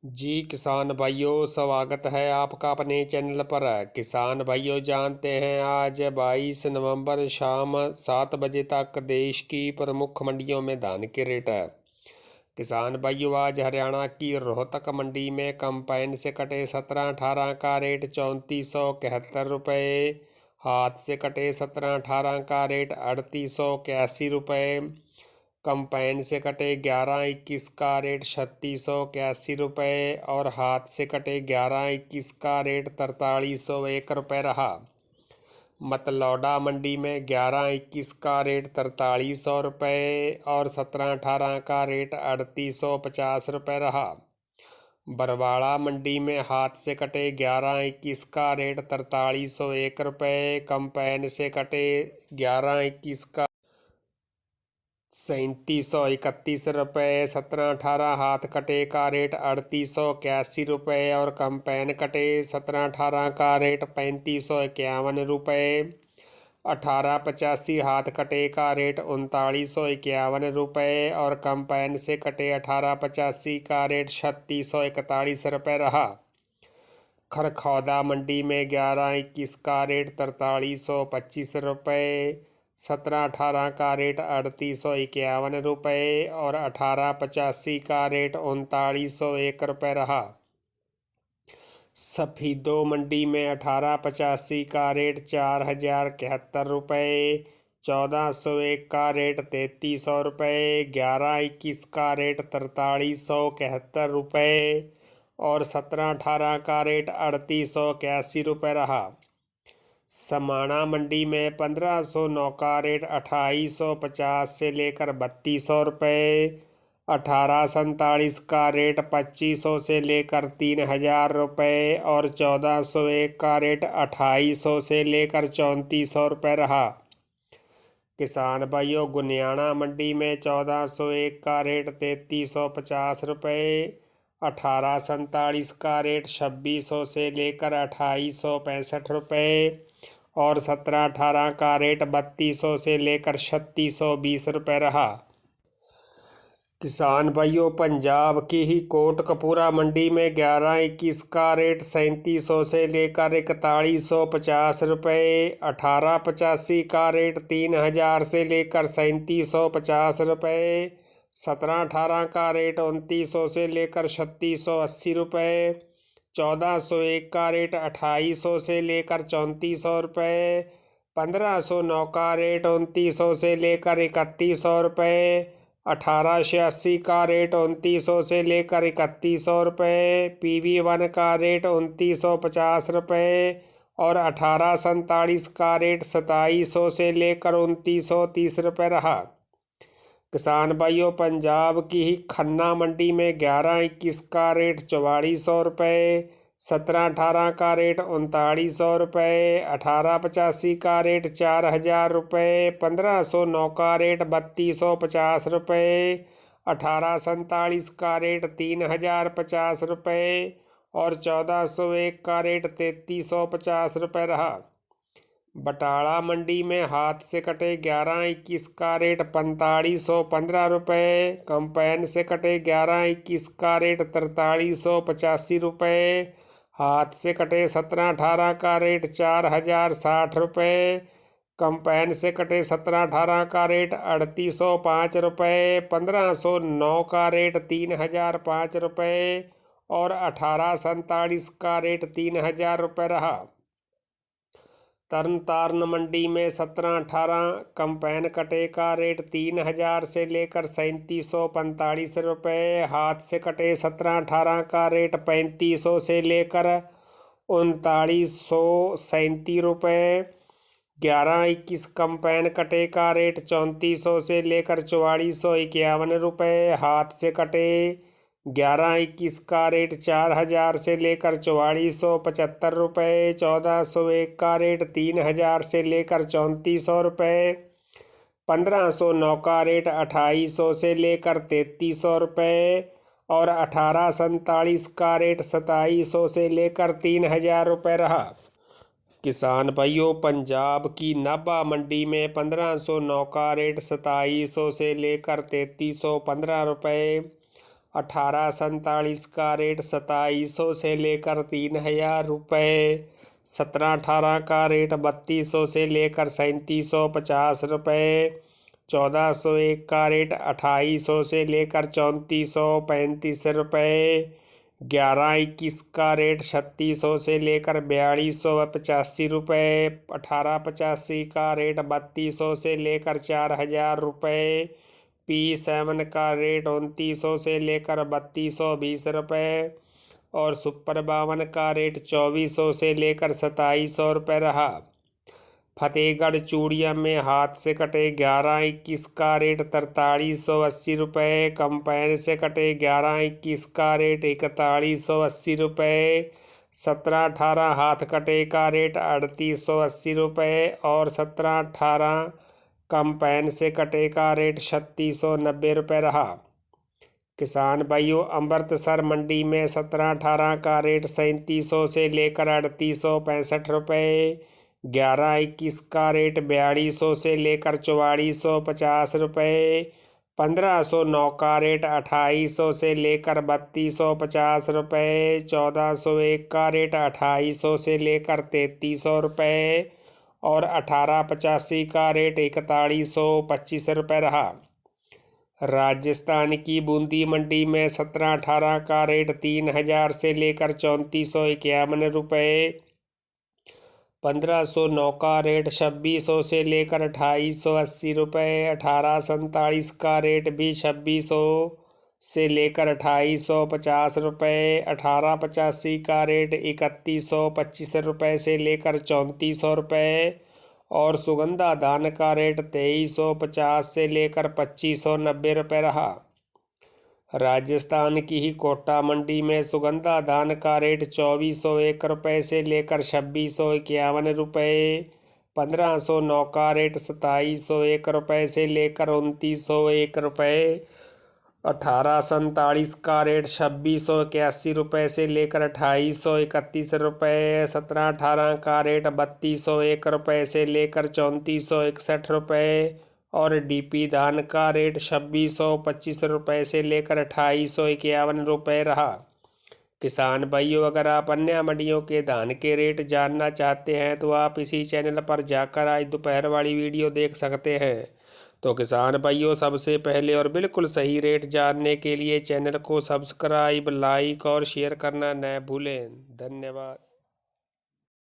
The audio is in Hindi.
जी किसान भाइयों, स्वागत है आपका अपने चैनल पर। किसान भाइयों, जानते हैं आज 22 नवंबर शाम 7 बजे तक देश की प्रमुख मंडियों में धान के रेट है। किसान भाइयों, आज हरियाणा की रोहतक मंडी में कंपाइन से कटे 17-18 का रेट 3471 रुपये, हाथ से कटे 17-18 का रेट 3881 रुपये, कंपाइन से कटे 11-21 का रेट 3681 रुपये और हाथ से कटे 11-21 का रेट 4301 रुपये रहा। मतलौडा मंडी में 11-21 का रेट 4300 रुपये और 17-18 का रेट 3850 रुपये रहा। बरवाड़ा मंडी में हाथ से कटे 11-21 का रेट 4301 रुपये, कंपाइन से कटे 11-21 का 3731 रुपये, 17-18 हाथ कटे का रेट 3881 रुपये और कंपाइन कटे 17-18 का रेट 3551 रुपये, 1885 हाथ कटे का रेट 3951 रुपये और कंपाइन से कटे 1885 का रेट 3641 रुपये रहा। खरखौदा मंडी में 11-21 का रेट 4325 रुपये, 17-18 का रेट 3851 रुपये और 1885 का रेट 3901 रुपये रहा। सफीदो मंडी में 1885 का रेट 4071 रुपये, 1401 का रेट 3300 रुपये, 11-21 का रेट 4371 रुपये और 17-18 का रेट 3881 रुपये रहा। समाना मंडी में 1509 का रेट 2850 से लेकर 3200 रुपये, 1847 का रेट 2500 से लेकर 3000 रुपये और 1401 का रेट 2800 से लेकर 3400 रुपये रहा। किसान भाइयों, गुनियाना मंडी में 1401 का रेट 3350 रुपये, 1847 का रेट 2600 से लेकर 2865 रुपये और 17-18 का रेट 3200 से लेकर 3620 रुपये रहा। किसान भाइयों, पंजाब की ही कोटकपूरा मंडी में 11-21 का रेट 3700 से लेकर 4150 रुपये, 1885 का रेट 3000 से लेकर 3750 रुपये, 17-18 का रेट 2900 से लेकर 3680 रुपये, 1401 का रेट 2800 से लेकर 3400 रुपये, 1509 का रेट 2900 से लेकर 3100 रुपये, 1886 का रेट 2900 से लेकर 3100 रुपये, PV1 का रेट 2950 रुपये और 1847 का रेट 2700 से लेकर 2930 रुपये रहा। किसान भाइयों, पंजाब की ही खन्ना मंडी में 11-21 का रेट 4400 रुपये, 17-18 का रेट 3900 रुपये, 1885 का रेट 4000 रुपये, 1509 का रेट 3250 रुपये, 1847 का रेट 3050 रुपये और 1401 का रेट 3350 रुपये रहा। बटाला मंडी में हाथ से कटे 11-21 का रेट 4515 रुपये, कंपाइन से कटे 11-21 का रेट 4385 रुपये, हाथ से कटे 17-18 का रेट 4060 रुपये, कंपाइन से कटे 17-18 का रेट 3805 रुपये, 1509 का रेट 3005 रुपये और 1847 का रेट 3000 रुपये रहा। तरन तारण मंडी में 17-18 कंपाइन कटे का रेट 3000 से लेकर 3745 रुपये, हाथ से कटे 17-18 का रेट 3500 से लेकर 3937 रुपये, 11-21 कंपाइन कटे का रेट 3400 से लेकर 4451 रुपये, हाथ से कटे 11-21 का रेट 4000 से लेकर 4475 रुपये, 1401 का रेट 3000 से लेकर 3400 रुपये, 1509 का रेट 2800 से लेकर 3300 रुपये और 1847 का रेट 2700 से लेकर 3000 रुपये रहा। किसान भाइयों, पंजाब की नाभा मंडी में 1509 का रेट 2700 से लेकर 3315 रुपये, 1847 का रेट 2700 से लेकर 3000 रुपये। 17-18 का रेट 3200 से लेकर 3750 रुपये। 1401 का रेट 2800 से लेकर 3435 रुपये। 11-21 का रेट 3600 से लेकर 4285 रुपये। 1885 का रेट 3200 से लेकर 4000 रुपये। P7 का रेट 2900 से लेकर 3220 रुपये और सुपर 52 का रेट 2400 से लेकर 2700 रुपये रहा। फतेहगढ़ चूड़िया में हाथ से कटे 11-21 का रेट 4380 रुपये। कंपाइन से कटे 11-21 का रेट 4180 रुपये। 17-18 हाथ कटे का रेट 3880 रुपये और 17-18 कंपाइन से कटे का रेट 3690 रुपये रहा। किसान भाइयों, अमृतसर मंडी में 17-18 का रेट 3700 से लेकर 3865 रुपये। 11-21 का रेट 4200 से लेकर 4450 रुपये। 1509 का रेट 2800 से लेकर 3250 रुपये। 1401 का रेट 2800 से लेकर 3300 रुपये और 1885 का रेट 4125 रुपये रहा। राजस्थान की बूंदी मंडी में 17-18 का रेट 3000 से लेकर 3451 रुपये। 1509 का रेट 2600 से लेकर 2880 रुपये। 1847 का रेट भी 2600 से लेकर 2850 रुपये। 1885 का रेट 3125 रुपये से लेकर 3400 रुपये और सुगंधा धान का रेट 2350 से लेकर 2590 रुपये रहा। राजस्थान की ही कोटा मंडी में सुगंधा धान का रेट 2401 रुपये से लेकर 2651 रुपये। 1509 का रेट 2701 रुपये से लेकर 2901 रुपये। 1847 का रेट 2681 रुपये से लेकर 2831 रुपये। 17-18 का रेट 3201 रुपये से लेकर 3461 रुपये और डीपी धान का रेट 2625 रुपये से लेकर 2851 रुपये रहा। किसान भाइयों, अगर आप अन्य मंडियों के धान के रेट जानना चाहते हैं तो आप इसी चैनल पर जाकर आज दोपहर वाली वीडियो देख सकते हैं। तो किसान भाइयों, सबसे पहले और बिल्कुल सही रेट जानने के लिए चैनल को सब्सक्राइब, लाइक और शेयर करना न भूलें। धन्यवाद।